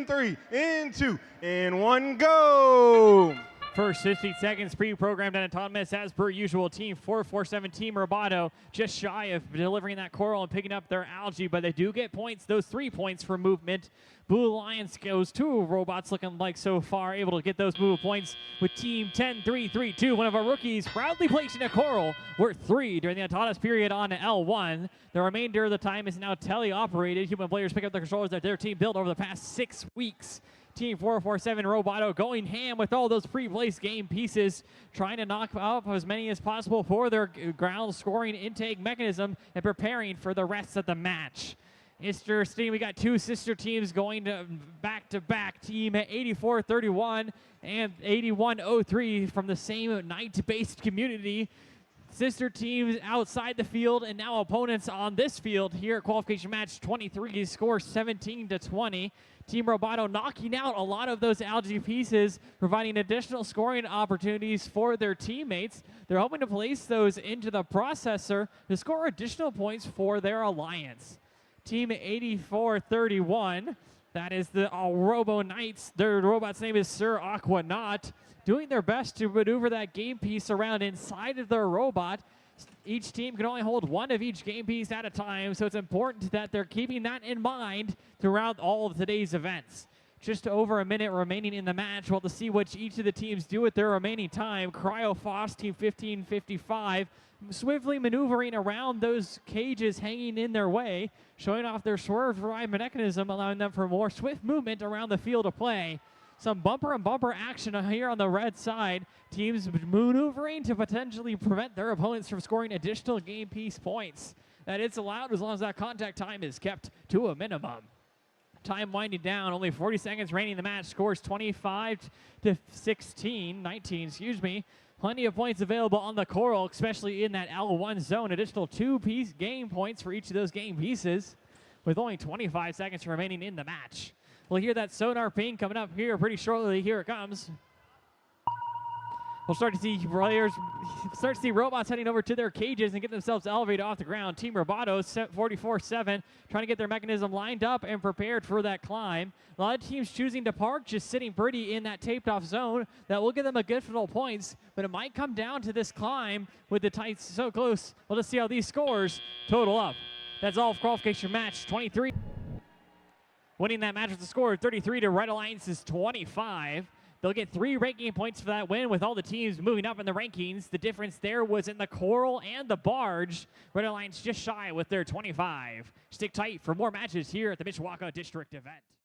in 3, in 2, in 1, go! First 15 seconds pre-programmed and autonomous as per usual. Team 447, Team Roboto, just shy of delivering that coral and picking up their algae, but they do get points, those 3 points for movement. Blue Alliance goes 2 robots looking like so far able to get those move points with Team 10-3-3-2. One of our rookies proudly placing a coral worth 3 during the autonomous period on L1. The remainder of the time is now teleoperated. Human players pick up the controllers that their team built over the past 6 weeks. Team 447 Roboto going ham with all those pre-placed game pieces, trying to knock off as many as possible for their ground scoring intake mechanism and preparing for the rest of the match. Interesting, we got 2 sister teams going to back-to-back, Team 8431 and 8103 from the same night-based community. Sister teams outside the field and now opponents on this field here at qualification match 23, score 17-20. Team Roboto knocking out a lot of those algae pieces, providing additional scoring opportunities for their teammates. They're hoping to place those into the processor to score additional points for their alliance. Team 8431, that is the Robo Knights. Their robot's name is Sir Aquanaut, doing their best to maneuver that game piece around inside of their robot. Each team can only hold 1 of each game piece at a time, so it's important that they're keeping that in mind throughout all of today's events. Just over a minute remaining in the match. We'll have to see what each of the teams do with their remaining time. CryoFoss, Team 1555, swiftly maneuvering around those cages hanging in their way, showing off their swerve drive mechanism, allowing them for more swift movement around the field of play. Some bumper-and-bumper action here on the red side. Teams maneuvering to potentially prevent their opponents from scoring additional game piece points. That it's allowed as long as that contact time is kept to a minimum. Time winding down, only 40 seconds remaining in the match. Scores 19, excuse me. Plenty of points available on the coral, especially in that L1 zone. Additional 2-piece game points for each of those game pieces, with only 25 seconds remaining in the match. We'll hear that sonar ping coming up here pretty shortly. Here it comes. We'll start to see robots heading over to their cages and get themselves elevated off the ground. Team Roboto, 44-7, trying to get their mechanism lined up and prepared for that climb. A lot of teams choosing to park, just sitting pretty in that taped off zone. That will give them a good fill of points, but it might come down to this climb with the tights so close. We'll just see how these scores total up. That's all for qualification match 23. Winning that match with a score of 33 to Red Alliance's 25. They'll get 3 ranking points for that win with all the teams moving up in the rankings. The difference there was in the coral and the barge. Red Alliance just shy with their 25. Stick tight for more matches here at the Mishawaka District event.